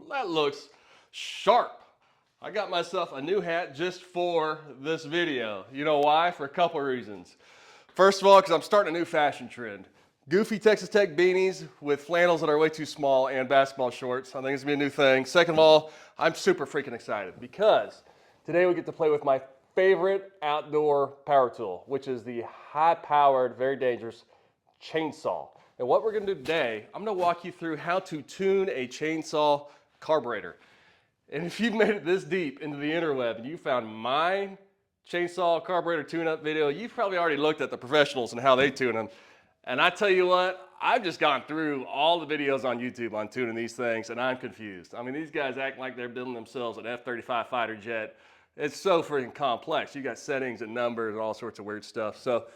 that looks sharp. I got myself a new hat just for this video. You know why? For a couple of reasons. First of all, because I'm starting a new fashion trend. Goofy Texas Tech beanies with flannels that are way too small and basketball shorts. I think it's gonna be a new thing. Second of all, I'm super freaking excited because today we get to play with my favorite outdoor power tool, which is the high-powered, very dangerous chainsaw. And what we're gonna do today, I'm gonna walk you through how to tune a chainsaw carburetor. And if you've made it this deep into the interweb and you found my chainsaw carburetor tune-up video, you've probably already looked at the professionals and how they tune them. And I tell you what, I've just gone through all the videos on YouTube on tuning these things, and I'm confused. I mean, these guys act like they're building themselves an F-35 fighter jet. It's so freaking complex. You got settings and numbers and all sorts of weird stuff. So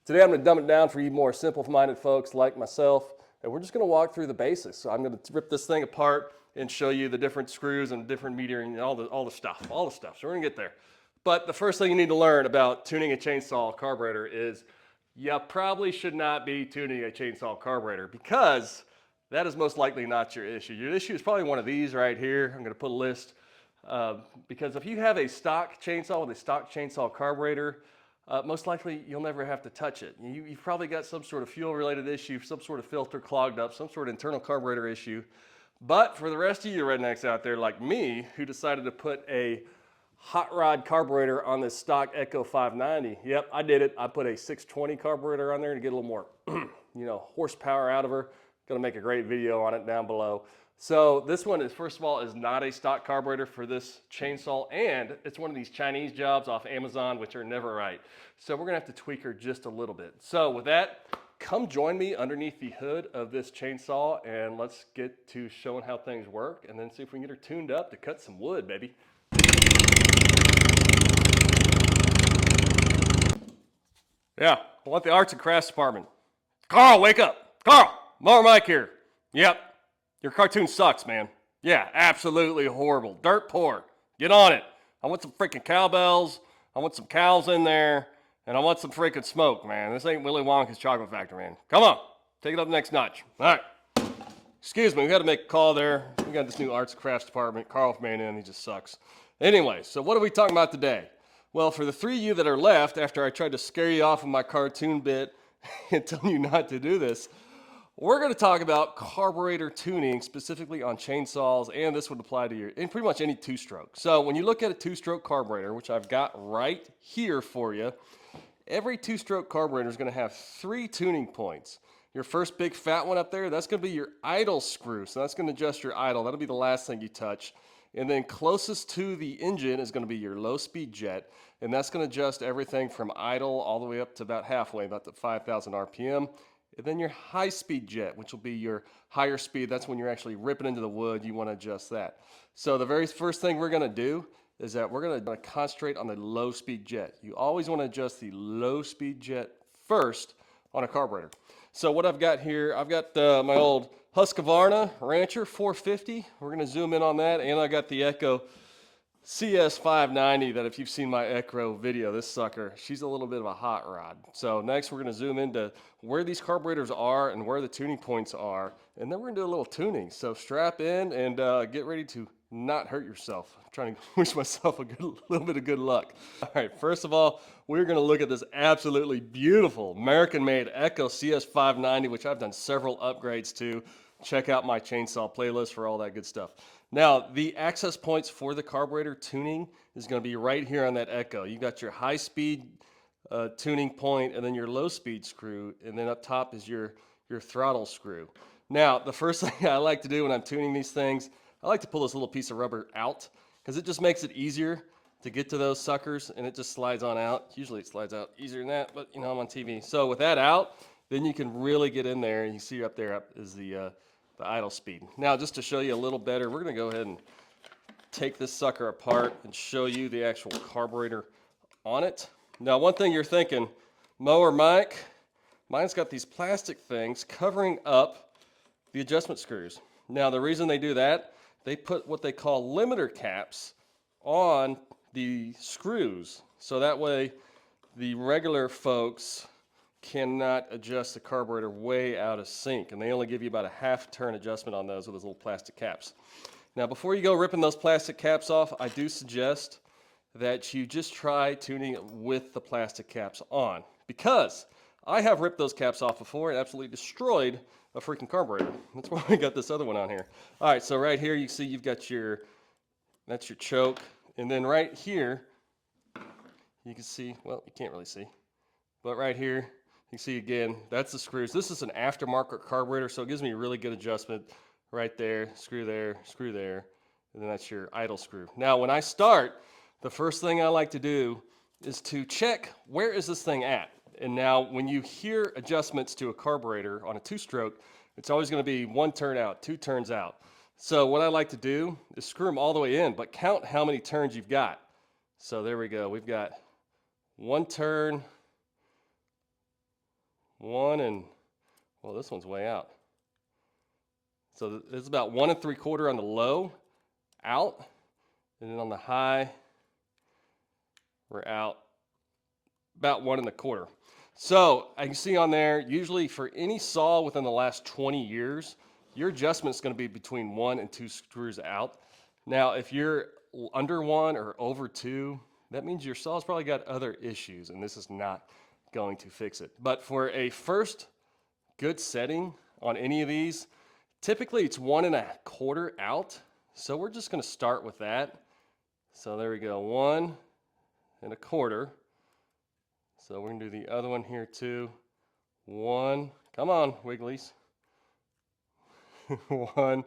today I'm gonna dumb it down for you more simple-minded folks like myself, and we're just gonna walk through the basics. So I'm gonna rip this thing apart and show you the different screws and different metering and all the stuff. So we're gonna get there. But the first thing you need to learn about tuning a chainsaw carburetor is you probably should not be tuning a chainsaw carburetor because that is most likely not your issue. Your issue is probably one of these right here. I'm gonna put a list because if you have a stock chainsaw with a stock chainsaw carburetor, most likely you'll never have to touch it. You've probably got some sort of fuel related issue, some sort of filter clogged up, some sort of internal carburetor issue. But for the rest of you rednecks out there like me who decided to put a hot rod carburetor on this stock Echo 590, yep, I did it. I put a 620 carburetor on there to get a little more horsepower out of her. Gonna make a great video on it down below. So this one is, first of all, is not a stock carburetor for this chainsaw, and it's one of these Chinese jobs off Amazon, which are never right. So we're gonna have to tweak her just a little bit. So with that, come join me underneath the hood of this chainsaw and let's get to showing how things work and then see if we can get her tuned up to cut some wood, baby. Yeah, I want the arts and crafts department. Carl, wake up. Carl, Mower Mike here. Yep, your cartoon sucks, man. Yeah, absolutely horrible. Dirt poor. Get on it. I want some freaking cowbells. I want some cows in there. And I want some freaking smoke, man. This ain't Willy Wonka's chocolate factory, man. Come on, take it up the next notch. All right. Excuse me, we got to make a call there. We got this new arts and crafts department. Carl made in, he just sucks. Anyway, so what are we talking about today? Well, for the three of you that are left after I tried to scare you off of my cartoon bit and telling you not to do this, we're going to talk about carburetor tuning, specifically on chainsaws, and this would apply to in pretty much any two-stroke. So when you look at a two-stroke carburetor, which I've got right here for you, every two-stroke carburetor is going to have 3 tuning points. Your first big fat one up there, that's going to be your idle screw. So that's going to adjust your idle. That'll be the last thing you touch. And then closest to the engine is going to be your low-speed jet. And that's going to adjust everything from idle all the way up to about halfway, about the 5,000 RPM. And then your high-speed jet, which will be your higher speed. That's when you're actually ripping into the wood. You want to adjust that. So the very first thing we're going to do is that we're going to concentrate on the low-speed jet. You always want to adjust the low-speed jet first on a carburetor. So what I've got here, I've got my old Husqvarna Rancher 450. We're going to zoom in on that. And I got the Echo CS-590 that if you've seen my Echo video, this sucker, she's a little bit of a hot rod. So next we're going to zoom into where these carburetors are and where the tuning points are. And then we're going to do a little tuning. So strap in and get ready to not hurt yourself. I'm trying to wish myself a little bit of good luck. All right, first of all, we're going to look at this absolutely beautiful American-made Echo CS-590, which I've done several upgrades to. Check out my chainsaw playlist for all that good stuff. Now, the access points for the carburetor tuning is going to be right here on that Echo. You got your high-speed tuning point, and then your low-speed screw, and then up top is your throttle screw. Now, the first thing I like to do when I'm tuning these things, I like to pull this little piece of rubber out because it just makes it easier to get to those suckers, and it just slides on out. Usually it slides out easier than that, but I'm on TV. So with that out, then you can really get in there, and you see up there is the idle speed. Now, just to show you a little better, we're going to go ahead and take this sucker apart and show you the actual carburetor on it. Now, one thing you're thinking, Mower Mike, mine's got these plastic things covering up the adjustment screws. Now, the reason they do that, they put what they call limiter caps on the screws. So that way the regular folks cannot adjust the carburetor way out of sync. And they only give you about a half turn adjustment on those with those little plastic caps. Now, before you go ripping those plastic caps off, I do suggest that you just try tuning it with the plastic caps on, because I have ripped those caps off before and absolutely destroyed a freaking carburetor. That's why we got this other one on here. All right, so right here you see you've got that's your choke, and then right here you can see, well, you can't really see, but right here you can see again, that's the screws. This is an aftermarket carburetor, so it gives me a really good adjustment right there, there, and then that's your idle screw. Now, when I start, the first thing I like to do is to check where is this thing at. And now when you hear adjustments to a carburetor on a two-stroke, it's always going to be one turn out, two turns out. So what I like to do is screw them all the way in, but count how many turns you've got. So there we go. We've got one turn, one, and, well, this one's way out. So it's about 1 3/4 on the low, out, and then on the high, we're out about 1 1/4. So I can see on there, usually for any saw within the last 20 years, your adjustment is going to be between 1 and 2 screws out. Now, if you're under 1 or over 2, that means your saw's probably got other issues, and this is not going to fix it. But for a first good setting on any of these, typically it's 1 1/4 out. So we're just going to start with that. So there we go, 1 1/4. So we're going to do the other one here too. 1, come on, Wigglies. 1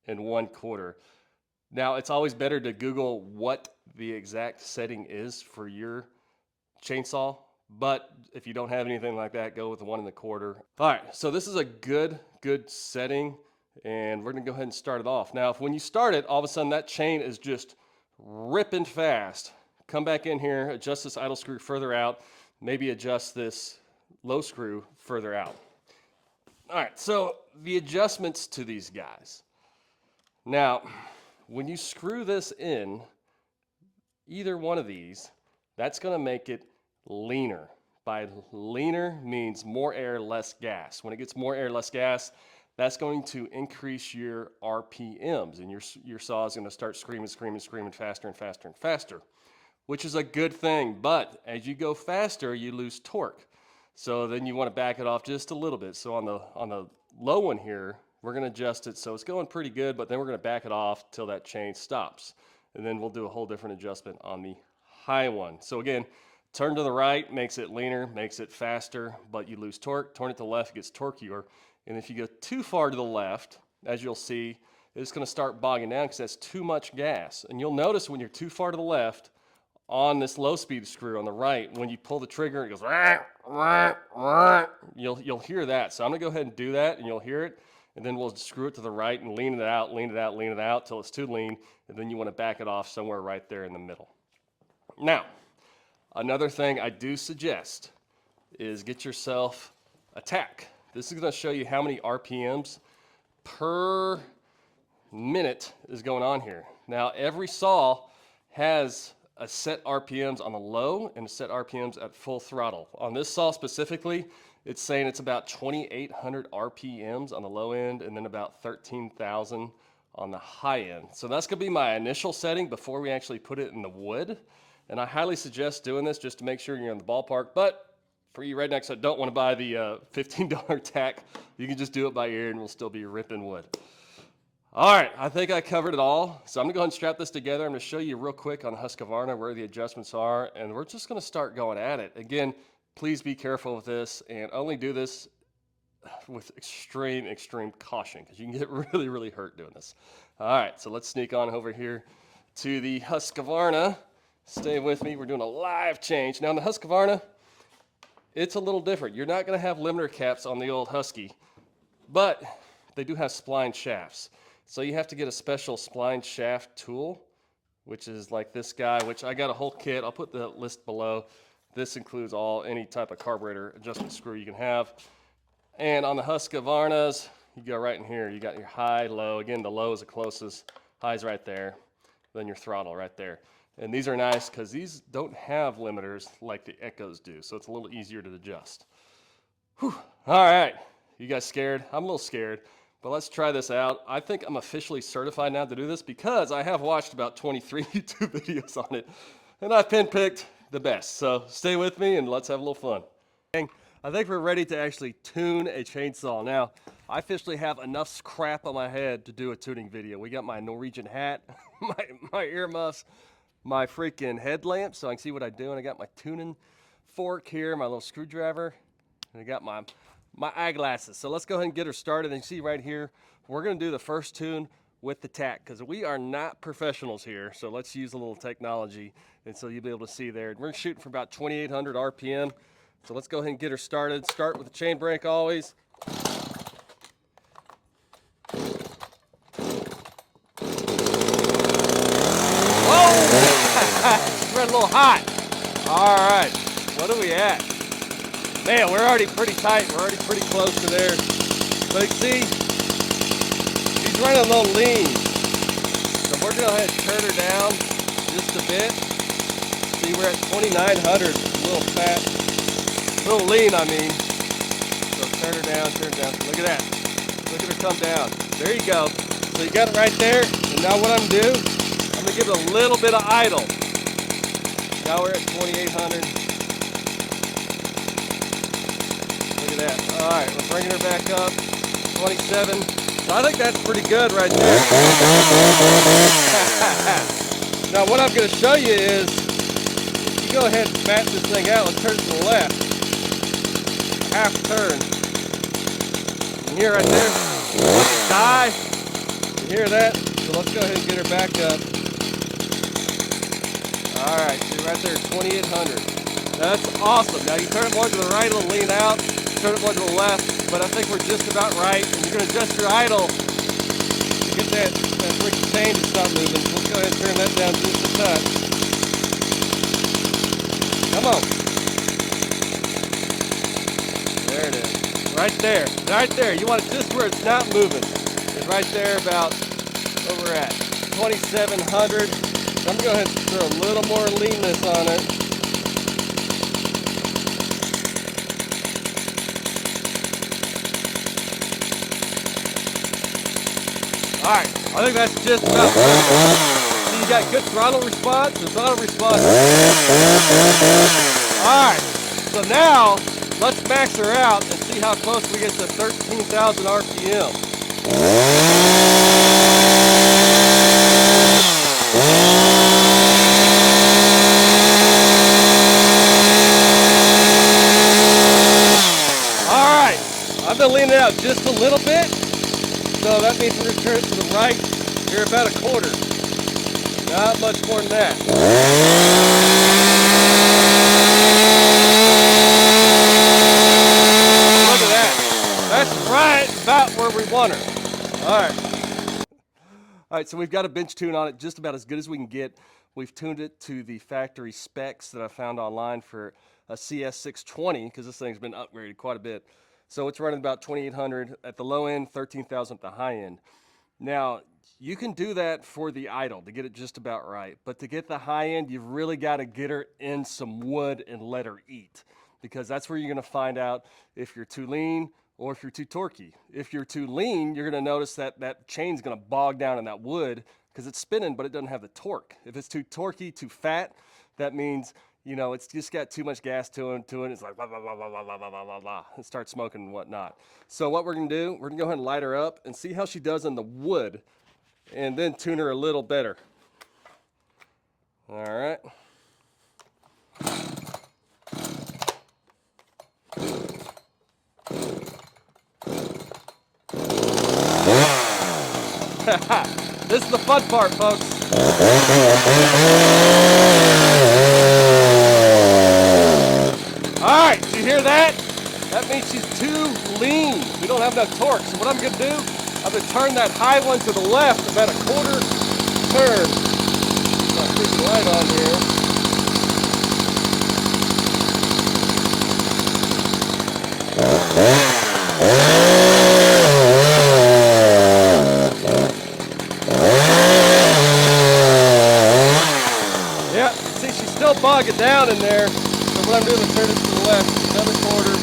1/4. Now, it's always better to Google what the exact setting is for your chainsaw, but if you don't have anything like that, go with the 1 1/4. All right, so this is a good setting, and we're gonna go ahead and start it off. Now, if when you start it, all of a sudden that chain is just ripping fast, come back in here, adjust this idle screw further out, maybe adjust this low screw further out. All right, so the adjustments to these guys. Now, when you screw this in, either one of these, that's gonna make it leaner. By leaner means more air, less gas. When it gets more air, less gas, that's going to increase your RPMs, and your saw is gonna start screaming faster and faster and faster, which is a good thing. But as you go faster, you lose torque. So then you want to back it off just a little bit. So on the low one here, we're going to adjust it so it's going pretty good, but then we're going to back it off till that chain stops. And then we'll do a whole different adjustment on the high one. So again, turn to the right makes it leaner, makes it faster, but you lose torque. Turn it to the left, it gets torqueier. And if you go too far to the left, as you'll see, it's going to start bogging down because that's too much gas. And you'll notice when you're too far to the left, on this low speed screw on the right, when you pull the trigger, it goes, you'll hear that. So I'm gonna go ahead and do that, and you'll hear it, and then we'll screw it to the right and lean it out till it's too lean, and then you want to back it off somewhere right there in the middle. Now, another thing I do suggest is get yourself a tach. This is gonna show you how many RPMs per minute is going on here. Now, every saw has a set RPMs on the low and a set RPMs at full throttle. On this saw specifically, it's saying it's about 2,800 RPMs on the low end and then about 13,000 on the high end. So that's gonna be my initial setting before we actually put it in the wood. And I highly suggest doing this just to make sure you're in the ballpark. But for you rednecks that don't wanna buy the $15 tach, you can just do it by ear and we'll still be ripping wood. All right, I think I covered it all. So I'm gonna go ahead and strap this together. I'm gonna show you real quick on Husqvarna where the adjustments are, and we're just gonna start going at it. Again, please be careful with this and only do this with extreme caution because you can get really hurt doing this. All right, so let's sneak on over here to the Husqvarna. Stay with me, we're doing a live change. Now in the Husqvarna, it's a little different. You're not gonna have limiter caps on the old Husky, but they do have spline shafts. So you have to get a special spline shaft tool, which is like this guy, which I got a whole kit. I'll put the list below. This includes any type of carburetor adjustment screw you can have. And on the Husqvarnas, you go right in here. You got your high, low. Again, the low is the closest. High's right there. Then your throttle right there. And these are nice because these don't have limiters like the Echoes do. So it's a little easier to adjust. Whew. All right. You guys scared? I'm a little scared. But let's try this out. I think I'm officially certified now to do this because I have watched about 23 YouTube videos on it, and I've pinpicked the best. So stay with me and let's have a little fun. I think we're ready to actually tune a chainsaw. Now, I officially have enough crap on my head to do a tuning video. We got my Norwegian hat, my earmuffs, my freaking headlamp so I can see what I'm doing. I got my tuning fork here, my little screwdriver, and I got my eyeglasses. So let's go ahead and get her started. And you see right here, we're gonna do the first tune with the tack because we are not professionals here. So let's use a little technology. And so you'll be able to see there. We're shooting for about 2,800 RPM. So let's go ahead and get her started. Start with the chain brake always. Whoa! We're a little hot. All right, what are we at? Man, we're already pretty tight. We're already pretty close to there. But you see, she's running a little lean. So we're gonna go ahead and turn her down just a bit. See, we're at 2,900, a little fat. A little lean, I mean. So turn her down, turn her down. Look at that. Look at her come down. There you go. So you got it right there. And now what I'm gonna do, I'm gonna give it a little bit of idle. Now we're at 2,800. Look at that. All right, we're bringing her back up. 27. So I think that's pretty good right there. Now what I'm gonna show you is, if you go ahead and fat this thing out, let's turn it to the left. Half turn. You hear right there? Die. You hear that? So let's go ahead and get her back up. All right, see right there, 2,800. That's awesome. Now you turn it more to the right, it'll lean out. Turn it more to the left, but I think we're just about right. And you're gonna adjust your idle to get that freaking chain to stop moving. So let's go ahead and turn that down just a touch. Come on. There it is. Right there. Right there. You want it just where it's not moving. It's right there about where we're at. 2,700. I'm going to go ahead and throw a little more leanness on it. Alright. I think that's just about right. See, you got good throttle response. The throttle response. Alright. So now, let's max her out and see how close we get to 13,000 RPM. All right, I've been leaning out just a little bit, so that means we're gonna turn it to the right. Here about a quarter. Not much more than that. That's right about where we want her. All right, so we've got a bench tune on it just about as good as we can get. We've tuned it to the factory specs that I found online for a CS-690 because this thing's been upgraded quite a bit. So it's running about 2,800 at the low end, 13,000 at the high end. Now, you can do that for the idle to get it just about right. But to get the high end, you've really got to get her in some wood and let her eat, because that's where you're going to find out if you're too lean or if you're too torquey. If you're too lean, you're going to notice that that chain's going to bog down in that wood because it's spinning, but it doesn't have the torque. If it's too torquey, too fat, that means, you know, it's just got too much gas to it. It's like blah, blah, blah, blah, blah, blah, blah, blah, blah. It starts smoking and whatnot. So what we're going to do, we're going to go ahead and light her up and see how she does in the wood and then tune her a little better. All right. This is the fun part, folks. All right, did you hear that? That means she's too lean. We don't have enough torque. So what I'm going to do, I'm going to turn that high one to the left about a quarter turn. Got a big light on here. Yeah, see, she's still bogging down in there. So what I'm doing is turn it to the left, another quarter.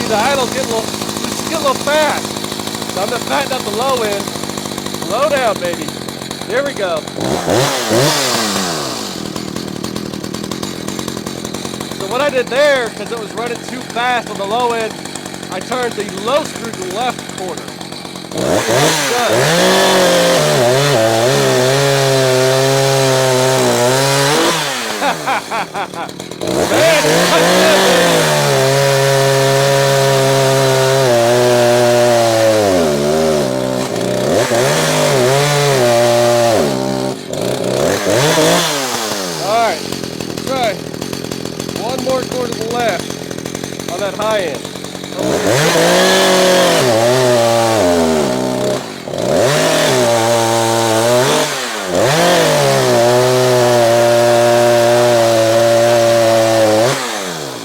the idle get a little fast. So I'm gonna fatten up the low end. Slow down, baby. There we go. So what I did there, because it was running too fast on the low end, I turned the low screw to the left quarter. Man, alright, let's try one more quarter to the left on that high end.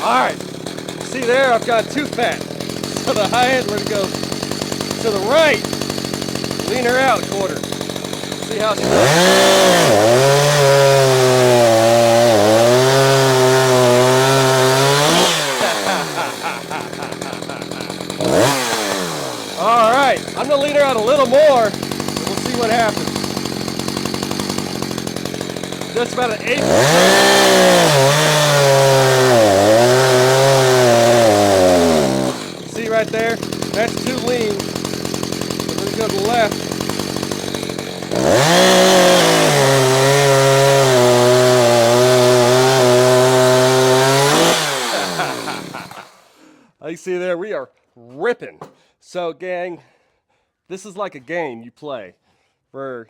Alright, see there, I've got too fat. So the high end, we're going to go to the right, lean her out a quarter. See how she does. All right, I'm gonna lean her out a little more, and we'll see what happens. That's about an 8. See right there? That's too lean. So we're gonna go to the left. You see there, we are ripping. So gang, this is like a game you play where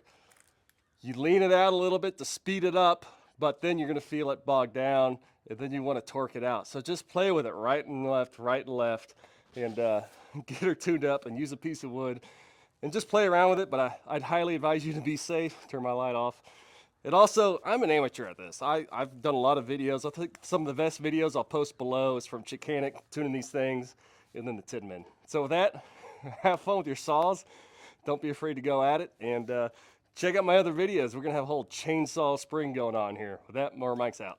you lean it out a little bit to speed it up, but then you're gonna feel it bog down and then you wanna torque it out. So just play with it right and left, and get her tuned up and use a piece of wood and just play around with it. But I'd highly advise you to be safe. Turn my light off. It also, I'm an amateur at this. I've done a lot of videos. I think some of the best videos I'll post below is from Chickanic tuning these things, and then the Tidman. So with that, have fun with your saws. Don't be afraid to go at it, and check out my other videos. We're gonna have a whole chainsaw spring going on here. With that, Mower Mike's out.